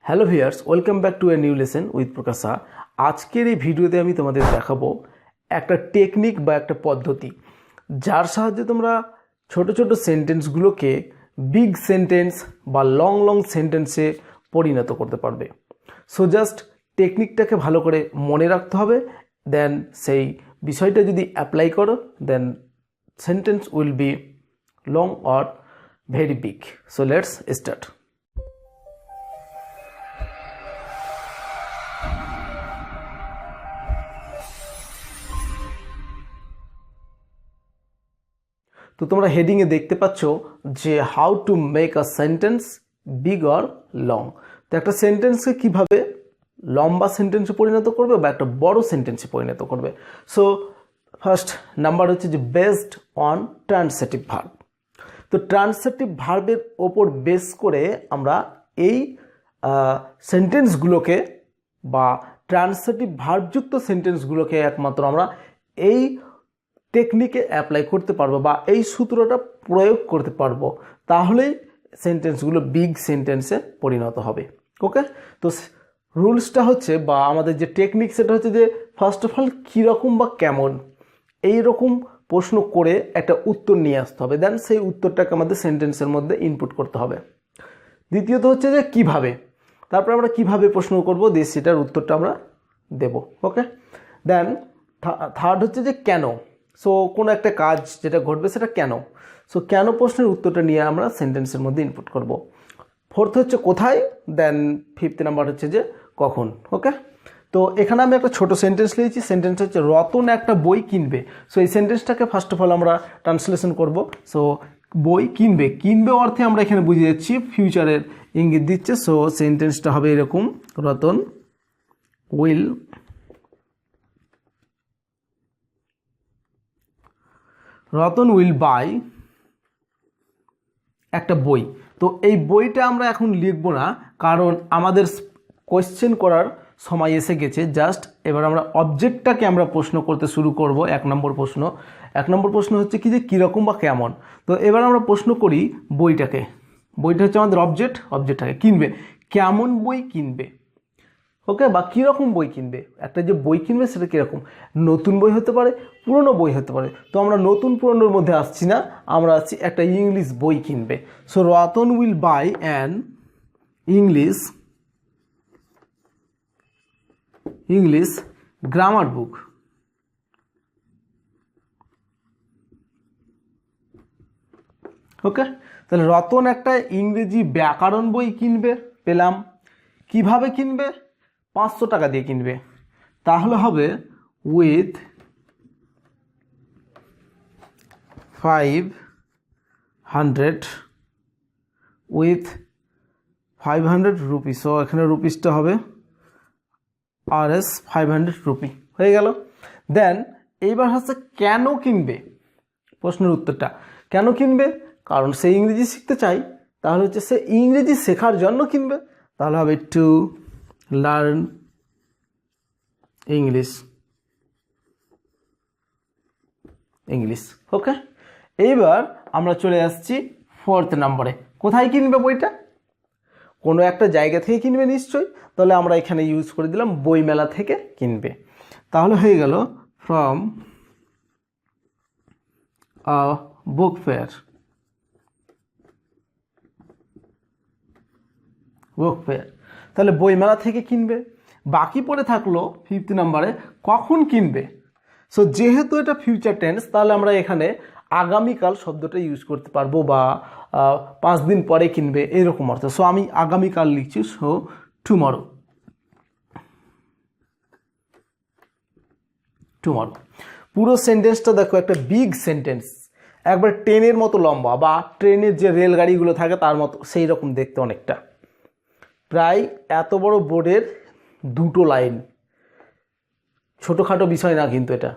Hello viewers, welcome back to a new lesson with Prakasha. আজকের এই ভিডিওতে আমি তোমাদের দেখাবো একটা টেকনিক বা একটা পদ্ধতি যার সাহায্যে তোমরা ছোট ছোট সেন্টেন্সগুলোকে বিগ সেন্টেন্স বা লং লং সেন্টেন্সে পরিণত করতে পারবে। সো জাস্ট টেকনিকটাকে ভালো করে মনে রাখতে হবে, দেন সেই বিষয়টা যদি অ্যাপ্লাই করো then sentence will be long or very big. So let's start. তো তোমরা হেডিংয়ে দেখতে পাচ্ছ যে how to make a sentence big or long. তো একটা সেন্টেন্সকে কিভাবে লম্বা সেন্টেন্সে পরিণত করবে বা একটা বড় সেন্টেন্সে পরিণত করবে। সো ফার্স্ট নাম্বার হচ্ছে যে বেসড অন ট্রান্সিটিভ ভার্ব। তো ট্রান্সিটিভ ভার্বের ওপর বেস করে আমরা এই সেন্টেন্সগুলোকে বা ট্রান্সিটিভ ভার্বযুক্ত সেন্টেন্সগুলোকে একমাত্র আমরা এই টেকনিকে অ্যাপ্লাই করতে পারবো বা এই সূত্রটা প্রয়োগ করতে পারবো, তাহলেই সেন্টেন্সগুলো বিগ সেন্টেন্সে পরিণত হবে। ওকে, তো রুলসটা হচ্ছে বা আমাদের যে টেকনিক সেটা হচ্ছে যে ফার্স্ট অফ অল কীরকম বা কেমন এই রকম প্রশ্ন করে একটা উত্তর নিয়ে আসতে হবে, দেন সেই উত্তরটাকে আমাদের সেন্টেন্সের মধ্যে ইনপুট করতে হবে। দ্বিতীয়ত হচ্ছে যে কিভাবে, তারপর আমরা কিভাবে প্রশ্ন করবো দিয়ে সেটার উত্তরটা আমরা দেব। ওকে, দেন থার্ড হচ্ছে যে কেন। সো কোনো একটা কাজ যেটা ঘটবে সেটা কেন, সো কেন প্রশ্নের উত্তরটা নিয়ে আমরা সেন্টেন্সের মধ্যে ইনপুট করব। ফোর্থ হচ্ছে কোথায়, দেন ফিফথ নাম্বার হচ্ছে যে কখন। ওকে, তো এখানে আমি একটা ছোট সেন্টেন্স লিখেছি। সেন্টেন্স হচ্ছে রতন একটা বই কিনবে। সো এই সেন্টেন্সটাকে ফার্স্ট অফ অল আমরা ট্রান্সলেশন করব। সো বই কিনবে, কিনবে অর্থে আমরা এখানে বুঝিয়ে যাচ্ছি, ফিউচারের ইঙ্গিত দিচ্ছে। সো সেন্টেন্সটা হবে এরকম, রতন উইল বাই একটা বই। তো এই বইটা আমরা এখন লিখবো না, কারণ আমাদের কোয়েশ্চেন করার সময় এসে গেছে। জাস্ট এবার আমরা অবজেক্টটাকে আমরা প্রশ্ন করতে শুরু করব। এক নম্বর প্রশ্ন হচ্ছে কি যে কীরকম বা কেমন। তো এবার আমরা প্রশ্ন করি বইটাকে, বইটা হচ্ছে আমাদের অবজেক্টটাকে কিনবে, কেমন বই কিনবে। ওকে, বা কীরকম বই কিনবে, একটা যে বই কিনবে সেটা কীরকম, নতুন বই হতে পারে, পুরনো বই হতে পারে। তো আমরা নতুন পুরনোর মধ্যে আসছি না, আমরা আসছি একটা ইংলিশ বই কিনবে। So Ratan will buy an English grammar book. Okay, তাহলে রতন একটা ইংরেজি ব্যাকরণ বই কিনবে, পেলাম। কিভাবে কিনবে, 500 টাকা দিয়ে কিনবে। তাহলে হবে উইথ 500 রুপি। সো এখানে রুপিসটা হবে RS 500 রুপি হয়ে গেল। দেন এইবার হচ্ছে কেন কিনবে, প্রশ্নের উত্তরটা কেন কিনবে, কারণ সে ইংরেজি শিখতে চাই। তাহলে হচ্ছে সে ইংরেজি শেখার জন্য কিনবে, তাহলে হবে টু লার্ন ইংলিশ। ওকে, এইবার আমরা চলে আসছি ফোর্থ নম্বরে। কোথায় কিনবে বইটা, কোনো একটা জায়গা থেকে কিনবে নিশ্চয়ই। তাহলে আমরা এখানে ইউজ করে দিলাম বইমেলা থেকে কিনবে। তাহলে হয়ে গেল ফ্রম আ বুক ফেয়ার। তাহলে বইমেলা থেকে কিনবে। বাকি পড়ে থাকলো ফিফথ নাম্বারে কখন কিনবে। সো যেহেতু এটা ফিউচার টেন্স, তাহলে আমরা এখানে আগামীকাল শব্দটা ইউজ করতে পারবো বা 5 দিন পরে কিনবে এরকম অর্থ। সো আমি আগামীকাল লিখছি, সো টুমরো। পুরো সেন্টেন্সটা দেখো একটা বিগ সেন্টেন্স, একবার ট্রেনের মতো লম্বা বা ট্রেনের যে রেলগাড়িগুলো থাকে তার মতো সেই রকম দেখতে অনেকটা। প্রায় এত বড় বোর্ডের 2টো লাইন, ছোটোখাটো বিষয় না কিন্তু এটা।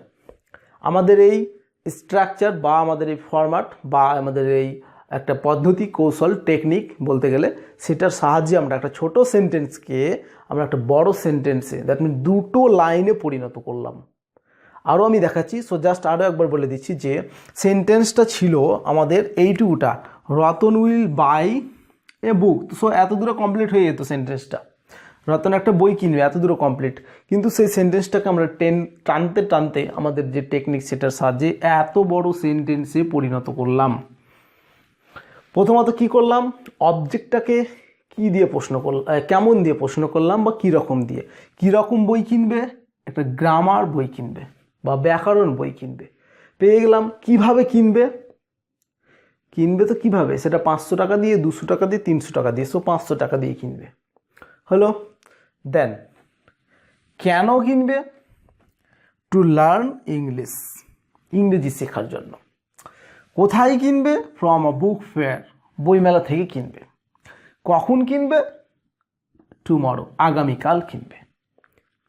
আমাদের এই স্ট্রাকচার বা আমাদের এই ফরম্যাট বা আমাদের এই একটা পদ্ধতি, কৌশল, টেকনিক বলতে গেলে, সেটার সাহায্যে আমরা একটা ছোট সেন্টেন্সকে আমরা একটা বড় সেন্টেন্সে, দ্যাট মিন 2টো লাইনে পরিণত করলাম। আরও আমি দেখাচ্ছি। সো জাস্ট আরও একবার বলে দিচ্ছি যে সেন্টেন্সটা ছিল আমাদের এইটুকুটা, Ratan will buy a book. So এত দূরে কমপ্লিট হয়ে যেত সেন্টেন্সটা। রতন একটা বই কিনবে, এত দূর কমপ্লিট, কিন্তু সেই সেন্টেন্সটাকে আমরা টানতে টানতে আমাদের যে টেকনিক সেটার সাহায্যে এত বড় সেন্টেন্সে পরিণত করলাম। প্রথমত কি করলাম, অবজেক্টটাকে কি দিয়ে প্রশ্ন করলাম, কেমন দিয়ে প্রশ্ন করলাম বা কীরকম দিয়ে। কীরকম বই কিনবে, একটা গ্রামার বই কিনবে বা ব্যাকরণ বই কিনবে, পেয়ে গেলাম। কিভাবে কিনবে, কিনবে তো কিভাবে, সেটা 500 টাকা দিয়ে, 200 টাকা দিয়ে, 300 টাকা দিয়ে, সো 500 টাকা দিয়ে কিনবে, হলো। দেন কেন কিনবে, টু লার্ন ইংলিশ, ইংরেজি শেখার জন্য। কোথায় কিনবে, ফ্রম আ বুক ফেয়ার, বইমেলা থেকে কিনবে। কখন কিনবে, টুমরো, আগামীকাল কিনবে।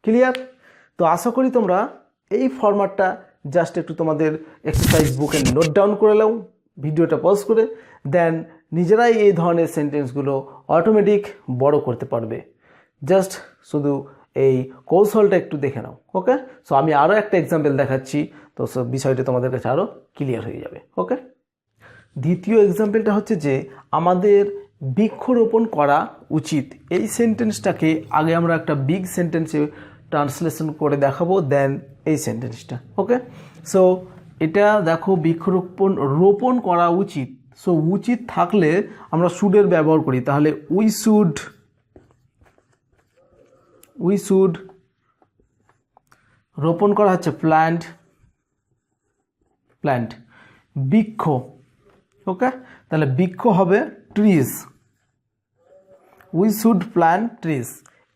ক্লিয়ার? তো আশা করি তোমরা এই ফরম্যাটটা জাস্ট একটু তোমাদের এক্সারসাইজ বুকে নোট ডাউন করে নাও, ভিডিওটা পজ করে, দেন নিজেরাই এই ধরনের সেন্টেন্সগুলো অটোমেটিক বড় করতে পারবে। জাস্ট শুধু এই কৌশলটা একটু দেখে নাও, ওকে। সো আমি আরও একটা এক্সাম্পল দেখাচ্ছি, তো বিষয়টা তোমাদের কাছে আরও ক্লিয়ার হয়ে যাবে, ওকে। দ্বিতীয় এক্সাম্পলটা হচ্ছে যে আমাদের বৃক্ষরোপণ করা উচিত। এই সেন্টেন্সটাকে আগে আমরা একটা বিগ সেন্টেন্সে ট্রান্সলেশন করে দেখাবো, দেন এই সেন্টেন্সটা, ওকে। সো এটা দেখো, রোপণ করা উচিত। সো উচিত থাকলে আমরা শুডের ব্যবহার করি, তাহলে উই শুড, রোপণ করা হচ্ছে প্ল্যান্ট, বৃক্ষ, ওকে। তাহলে বৃক্ষ হবে trees, we should plant trees.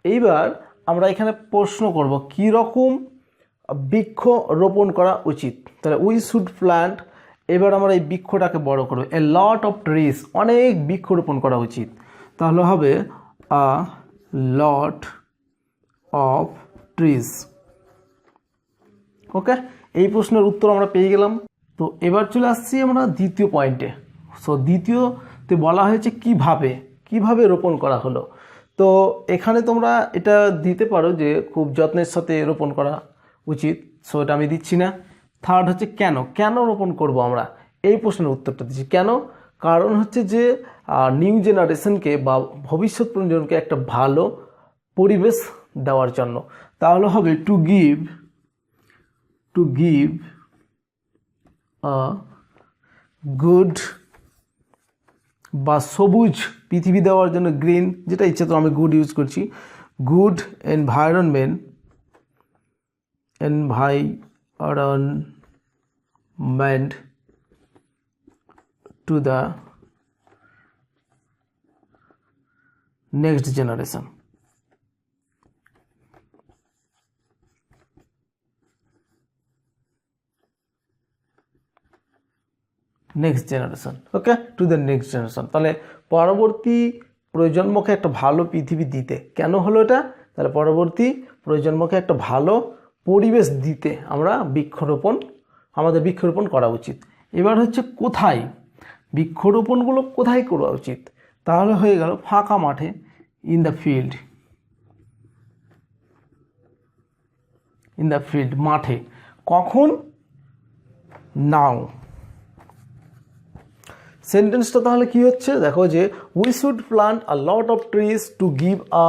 এইবার আমরা এখানে প্রশ্ন করব কি রকম বৃক্ষ রোপণ করা উচিত, তাহলে উই শুড প্ল্যান্ট। এবার আমরা এই বৃক্ষটাকে বড় করব, এ লট অফ ট্রিজ, অনেক বৃক্ষ রোপণ করা উচিত, তাহলে হবে আ লট অফ ট্রিজ, ওকে। এই প্রশ্নের উত্তর আমরা পেয়ে গেলাম। তো এবার চলে আসছি আমরা দ্বিতীয় পয়েন্টে। সো দ্বিতীয়তে বলা হয়েছে কিভাবে রোপণ করা হলো। তো এখানে তোমরা এটা দিতে পারো যে খুব যত্নের সাথে রোপণ করা উচিত, সো এটা আমি দিচ্ছি না। থার্ড হচ্ছে কেন রোপণ করব আমরা, এই প্রশ্নের উত্তরটা দিচ্ছি কেন। কারণ হচ্ছে যে নিউ জেনারেশনকে বা ভবিষ্যৎ প্রজন্মকে একটা ভালো পরিবেশ দেওয়ার জন্য। তাহলে হবে টু গিভ আ গুড বা সবুজ পৃথিবী দেওয়ার জন্য, গ্রিন যেটা ইচ্ছে, তো আমি গুড ইউজ করছি, good environment to the next generation. Okay, two the next generation. তাহলে পরবর্তী প্রজন্মকে একটা ভালো পৃথিবী দিতে, কেন হলো এটা, তাহলে পরবর্তী প্রজন্মকে একটা ভালো পরিবেশ দিতে আমাদের বৃক্ষরোপণ করা উচিত। এবার হচ্ছে কোথায় বৃক্ষরোপণগুলো কোথায় করা উচিত, তাহলে হয়ে গেল ফাঁকা মাঠে, ইন দ্য ফিল্ড, মাঠে। কখন, নাও। সেন্টেন্সটা তাহলে কি হচ্ছে দেখো, যে we should plant a lot of trees to give a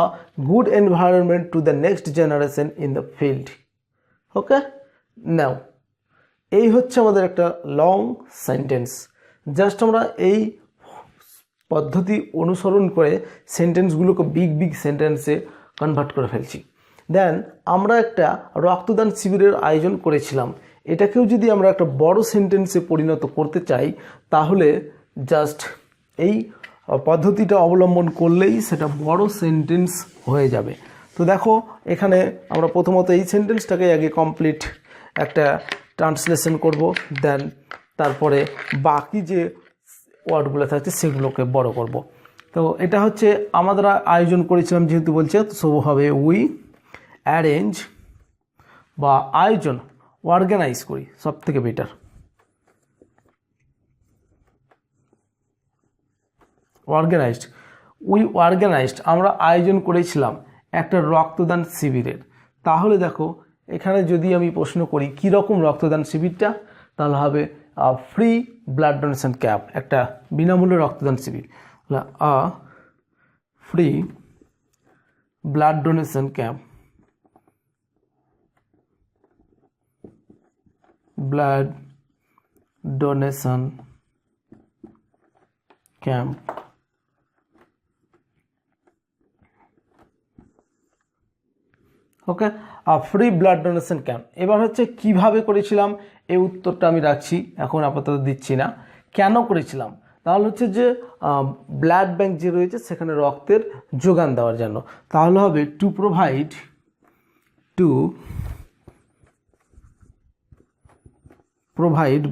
good environment to the next generation in the field, okay. Now, এই হচ্ছে আমাদের একটা লং সেন্টেন্স। জাস্ট আমরা এই পদ্ধতি অনুসরণ করে সেন্টেন্সগুলোকে বিগ সেন্টেন্সে কনভার্ট করে ফেলছি। দেন আমরা একটা রক্তদান শিবিরের আয়োজন করেছিলাম, এটাকেও যদি আমরা একটা বড় সেন্টেন্সে পরিণত করতে চাই, তাহলে জাস্ট এই পদ্ধতিটা অবলম্বন করলেই সেটা বড় সেন্টেন্স হয়ে যাবে। তো দেখো এখানে আমরা প্রথমত এই সেন্টেন্সটাকে আগে কমপ্লিট একটা ট্রান্সলেশন করব, দেন তারপরে বাকি যে ওয়ার্ডগুলো থাকছে সেগুলোকে বড় করব। তো এটা হচ্ছে আমরা আয়োজন করেছিলাম যেহেতু বলছে, সো হবে উই অ্যারেঞ্জ বা আয়োজন, অর্গানাইজ করি, সব থেকে বেটার। অর্গানাইজড, আমরা আয়োজন করেছিলাম একটা রক্তদান শিবিরের। তাহলে দেখো এখানে যদি আমি প্রশ্ন করি কীরকম রক্তদান শিবিরটা, তাহলে হবে ফ্রি ব্লাড ডোনেশন ক্যাম্প, একটা বিনামূল্যে রক্তদান শিবির। Free blood donation camp, blood donation camp. Okay, free blood donation camp. এবার হচ্ছে কিভাবে করেছিলাম এই উত্তরটা আমি রাখছি, এখন আপাতত দিচ্ছি না। কেন করেছিলাম, তাহলে হচ্ছে যে ব্লাড ব্যাংক যে রয়েছে সেখানে রক্তের যোগান দেওয়ার জন্য। তাহলে হবে টু প্রোভাইড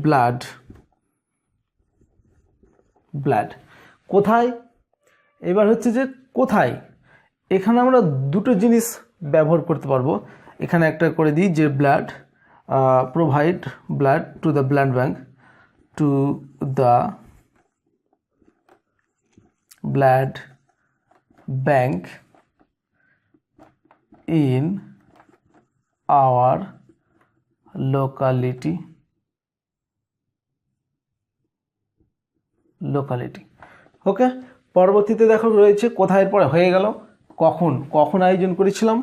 ব্লাড। কোথায়, এবার হচ্ছে যে কোথায়, এখানে আমরা দুটো জিনিস ব্যবহার করতে পারবো। এখানে একটা করে দিই যে blood, provide blood to the blood bank, to the blood bank in our locality. Okay, পরবর্তীতে দেখো রয়েছে কোথায়, পরে হয়ে গেল কখন আয়োজন করেছিলাম,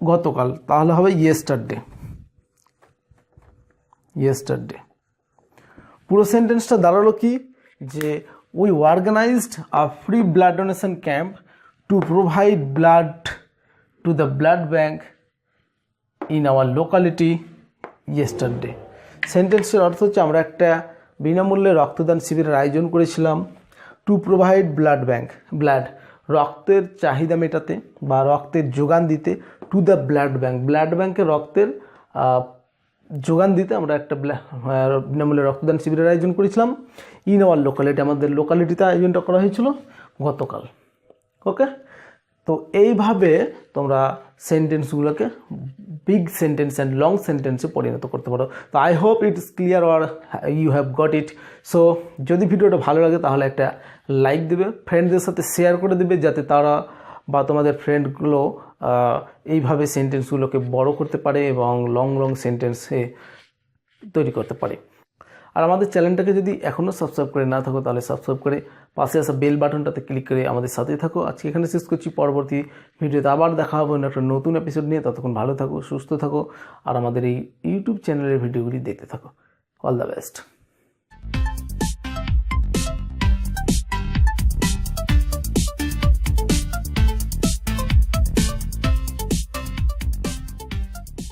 গতকাল। তাহলে হবে ইয়েস্টারডে। পুরো সেন্টেন্সটা দাঁড়ালো কি, যে we organised a free blood donation camp to provide blood to the blood bank in our locality yesterday. সেন্টেন্সের অর্থ হচ্ছে আমরা একটা বিনামূল্যে রক্তদান শিবিরের আয়োজন করেছিলাম টু প্রোভাইড ব্লাড রক্তের চাহিদা মেটাতে বা রক্তের যোগান দিতে, টু দ্য ব্লাড ব্যাংকে রক্তের যোগান দিতে আমরা একটা বিনামূল্যে রক্তদান শিবিরের আয়োজন করেছিলাম। ইন আওয়ার লোকালিটি, আমাদের লোকালিটিতে আয়োজনটা করা হয়েছিল গতকাল। ওকে, তো এইভাবে তোমরা সেন্টেন্সগুলোকে বিগ সেন্টেন্স অ্যান্ড লং সেন্টেন্সে পরিণত করতে পারো। তো I hope it is clear or you have got it. So যদি ভিডিওটা ভালো লাগে তাহলে একটা লাইক দেবে, ফ্রেন্ডদের সাথে শেয়ার করে দেবে, যাতে তারা বা তোমাদের ফ্রেন্ডগুলো এইভাবে সেন্টেন্সগুলোকে বড় করতে পারে এবং লং সেন্টেন্সে তৈরি করতে পারে। আর আমাদের চ্যানেলটাকে যদি এখনও সাবস্ক্রাইব করে না থাকো তাহলে সাবস্ক্রাইব করে পাশে আসা বেল বাটনটাতে ক্লিক করে আমাদের সাথেই থাকো। আজকে এখানে শেষ করছি, পরবর্তী ভিডিওতে আবার দেখা হবে একটা নতুন এপিসোড নিয়ে। ততক্ষণ ভালো থাকো, সুস্থ থাকো আর আমাদের এই ইউটিউব চ্যানেলের ভিডিওগুলি দেখতে থাকো। All the best.